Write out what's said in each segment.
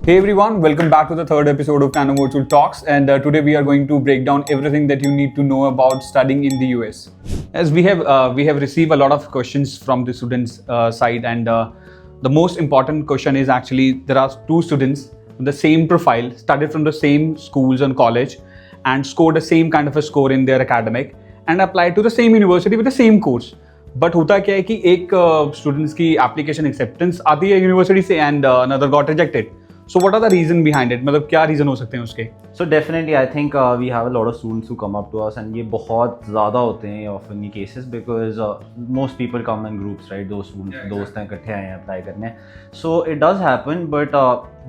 Hey everyone, welcome back to the third episode of Canam Virtual Talks, and today we are going to break down everything that you need to know about studying in the US. As we have received a lot of questions from the students' side, and the most important question is actually there are two students with the same profile, studied from the same schools and college, and scored the same kind of a score in their academic, and applied to the same university with the same course. But होता क्या है कि एक students की application acceptance आती है university से and another got rejected. So what are the reason behind it? मतलब क्या reason हो सकते हैं उसके? So definitely I think we have a lot of students who come up to us and ये बहुत ज़्यादा होते हैं often ये cases because most people come in groups, right? Those students दोस्त हैं इकट्ठे आए हैं apply करने. So it does happen, but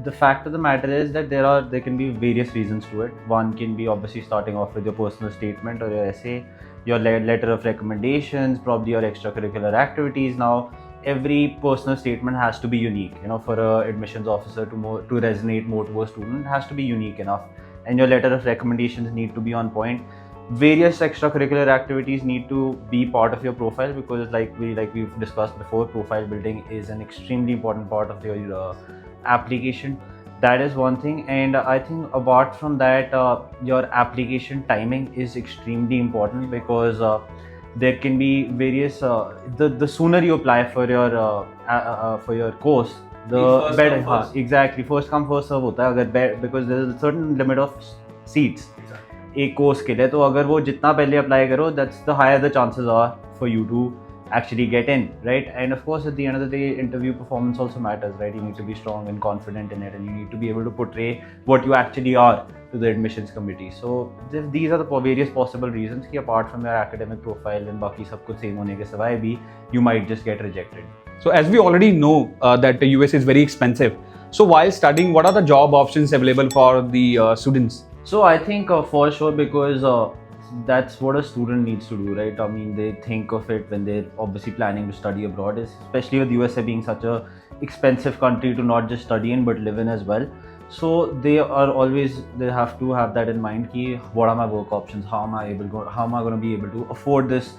the fact of the matter is that there can be various reasons to it. One can be obviously starting off with your personal statement or your essay, your letter of recommendations, probably your extracurricular activities. Now every personal statement has to be unique, for a admissions officer to resonate more to a student. It has to be unique enough, and your letter of recommendations need to be on point. Various extracurricular activities need to be part of your profile because like we've discussed before, profile building is an extremely important part of your application. That is one thing, and I think apart from that, your application timing is extremely important because there can be various the sooner you apply for your course, the better. Exactly, first come first serve होता है अगर because there is a certain limit of seats एक course के लिए. तो अगर वो जितना पहले apply करो, that's the higher the chances are for you to actually get in, right? And of course at the end of the day, interview performance also matters, right? You need to be strong and confident in it, and you need to be able to portray what you actually are to the admissions committee. So these are the various possible reasons कि apart from your academic profile and बाकी सब कुछ same होने के सिवाय भी you might just get rejected. So as we already know that the US is very expensive. So while studying, what are the job options available for the students? So I think for sure, because that's what a student needs to do, right? I mean, they think of it when they're obviously planning to study abroad, especially with USA being such a expensive country to not just study in but live in as well. So they have to have that in mind ki what are my work options, how am I going to be able to afford this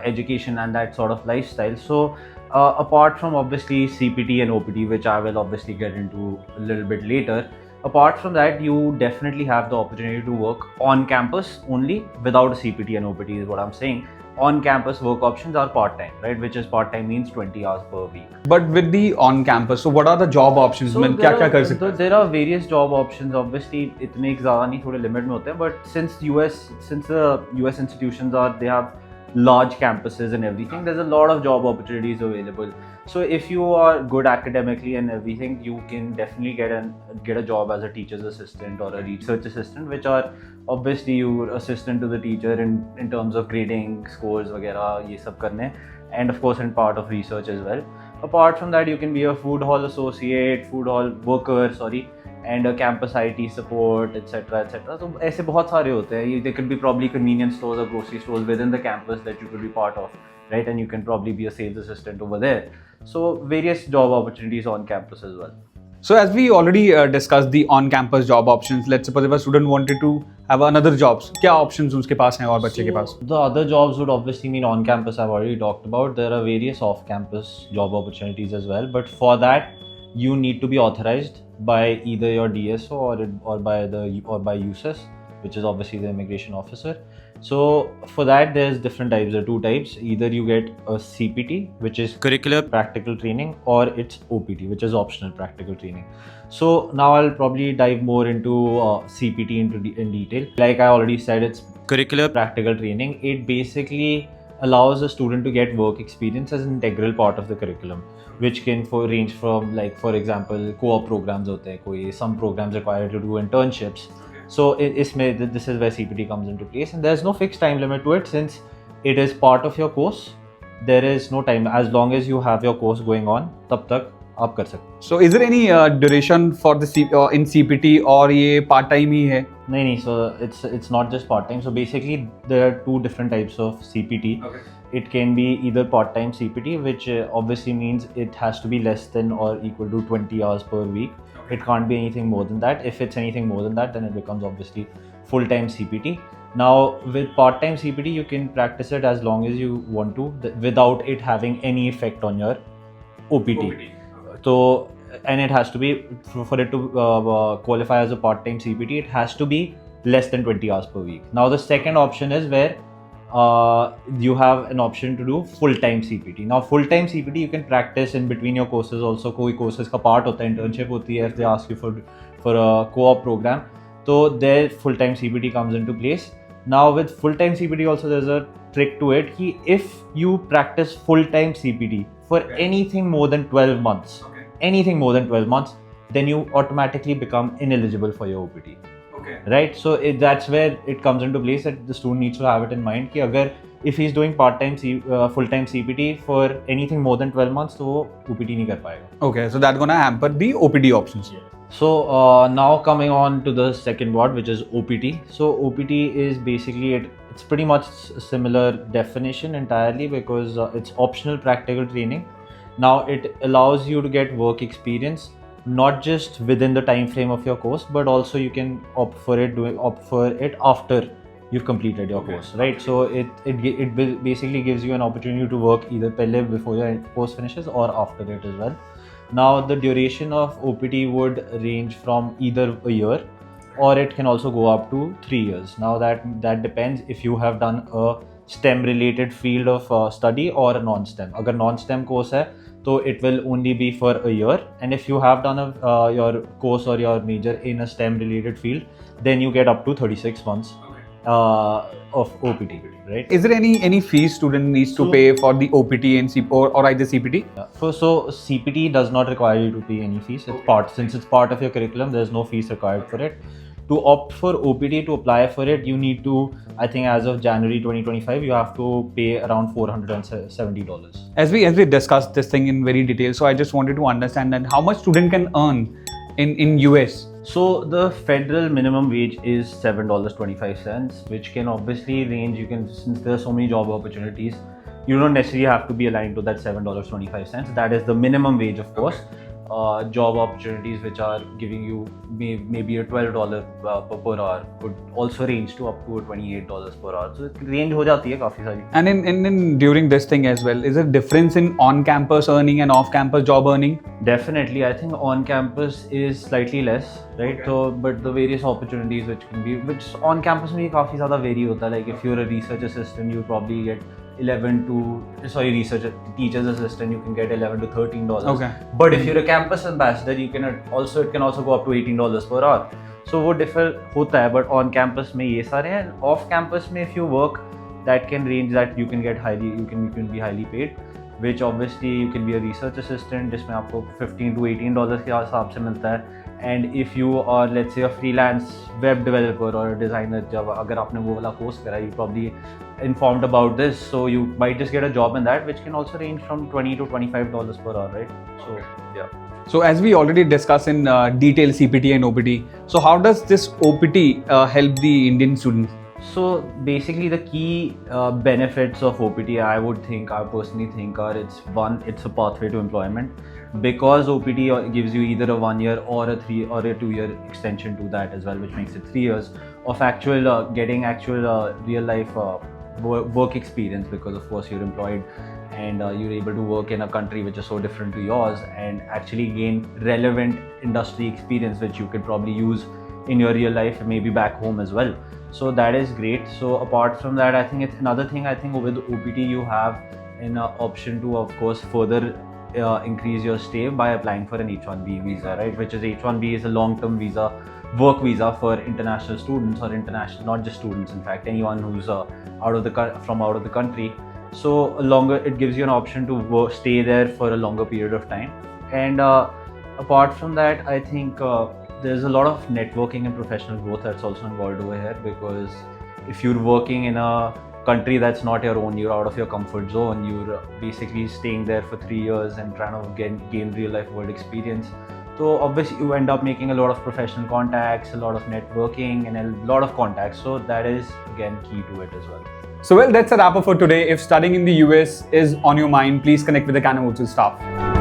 education and that sort of lifestyle. So apart from obviously CPT and OPT, which I will obviously get into a little bit later, apart from that, you definitely have the opportunity to work on campus only without a CPT and OPT is what I'm saying. On campus work options are part-time, right? Which is part-time means 20 hours per week. But with the on campus, so what are the job options? So क्या कर सकते हैं? There are various job options. Obviously इतने ज़्यादा नहीं, थोड़े limit में होते हैं. But since the US institutions they have large campuses and everything, there's a lot of job opportunities available. So if you are good academically and everything, you can definitely get a job as a teacher's assistant or a research assistant, which are obviously your assistant to the teacher in terms of grading, scores वगैरह ये सब करने, and of course in part of research as well. Apart from that, you can be a food hall associate, food hall worker, and a campus IT support, etc. So ऐसे बहुत सारे होते हैं. There could be probably convenience stores or grocery stores within the campus that you could be part of, right? And you can probably be a sales assistant over there. So various job opportunities on campus as well. So as we already discussed the on-campus job options, let's suppose if a student wanted to have another jobs, क्या options उसके पास हैं और बच्चे के पास? The other jobs would obviously mean on campus. I've already talked about. There are various off-campus job opportunities as well, but for that you need to be authorized by either your DSO or by USIS, which is obviously the immigration officer. So for that there's different types. There are two types. Either you get a CPT, which is Curricular Practical Training, or it's OPT, which is Optional Practical Training. So now I'll probably dive more into CPT in detail. Like I already said, it's Curricular Practical Training. It basically allows a student to get work experience as an integral part of the curriculum, which can range from, like, for example, co-op programs होते हैं कोई, some programs require to do internships. So this is where CPT comes into place, and there's no fixed time limit to it since it is part of your course. There is no time, as long as you have your course going on, तब तक आप कर सकते. So is there any duration for the in CPT और ये part time ही है? नहीं, so it's not just part time. So basically there are two different types of CPT. Okay. It can be either part-time CPT, which obviously means it has to be less than or equal to 20 hours per week. Okay. It can't be anything more than that. If it's anything more than that, then it becomes obviously full-time CPT. Now with part-time CPT, you can practice it as long as you want to without it having any effect on your OPT. So and it has to be, for it to qualify as a part-time CPT, it has to be less than 20 hours per week. Now the second option is where you have an option to do full-time CPT. Now full-time CPT you can practice in between your courses also. कोई courses का part होता है, internship होती है, if they ask you for a co-op program, so there full-time CPT comes into place. Now with full-time CPT also there's a trick to it. If you practice full-time CPT for anything more than 12 months, anything more than 12 months, then you automatically become ineligible for your OPT. Right, so that's where it comes into place that the student needs to have it in mind कि अगर if he's doing part-time full-time CPT for anything more than 12 months, तो वो OPT नहीं कर पाएगा. Okay, so that's gonna hamper the OPT options. So now coming on to the second word, which is OPT. So OPT is basically it's pretty much similar definition entirely because it's optional practical training. Now it allows you to get work experience, not just within the time frame of your course, but also you can opt for it after you've completed your course, right? So it basically gives you an opportunity to work either pehle before your course finishes or after it as well. Now the duration of OPT would range from either a year or it can also go up to 3 years. Now that depends if you have done a STEM related field of study or a non-STEM. Agar non-STEM course hai, so it will only be for a year, and if you have done your course or your major in a STEM related field, then you get up to 36 months of OPT, right? Is there any fees student needs to pay for the OPT and or either CPT? So CPT does not require you to pay any fees. Since it's part of your curriculum, there's no fees required for it. To opt for OPT, to apply for it, you need to, I think as of January 2025, you have to pay around $470. As we discussed this thing in very detail, so I just wanted to understand that how much student can earn in US. So the federal minimum wage is $7.25, which can obviously range. Since there are so many job opportunities, you don't necessarily have to be aligned to that $7.25. That is the minimum wage, of course. Job opportunities which are giving you maybe a $12 per hour could also range to up to $28 per hour. So range हो जाती है काफी सारी. And in during this thing as well, is there a difference in on-campus earning and off-campus job earning? Definitely, I think on-campus is slightly less, right? So but the various opportunities which on-campus में काफी ज़्यादा vary होता है. Like if you're a research assistant, you probably get research teacher's assistant, you can get $11 to $13. Okay. But if you're a campus ambassador, it can also go up to $18 per hour. So वो differ होता है, but on campus में ये सारे हैं. Off campus में if you work, that can range that you can be highly paid, which obviously you can be a research assistant जिसमें आपको $15 to $18 के हिसाब से मिलता है. And if you are, let's say, a freelance web developer or a designer, जब अगर आपने वो वाला course करा, you probably informed about this, so you might just get a job in that, which can also range from $20 to $25 per hour, right? So yeah. So as we already discussed in detail CPT and OPT, so how does this OPT help the Indian students? So basically the key benefits of OPT, I personally think are, it's a pathway to employment, because OPT gives you either a 1 year or a 3 or a 2 year extension to that as well, which makes it 3 years of getting actual real life work experience, because of course you're employed and you're able to work in a country which is so different to yours and actually gain relevant industry experience which you could probably use in your real life, maybe back home as well. So that is great. So apart from that, I think it's another thing, I think with OPT you have an option to, of course, further increase your stay by applying for an H1B visa, right? Which is H1B is a long-term visa, work visa for international students, or not just students, in fact, anyone who's from out of the country. So it gives you an option to stay there for a longer period of time. And apart from that, I think there's a lot of networking and professional growth that's also involved over here, because if you're working in a country that's not your own, you're out of your comfort zone, you're basically staying there for 3 years and trying to gain real life world experience. So obviously you end up making a lot of professional contacts, a lot of networking and a lot of contacts. So that is again key to it as well. So well, that's a wrap up for today. If studying in the US is on your mind, please connect with the Canam Virtual staff.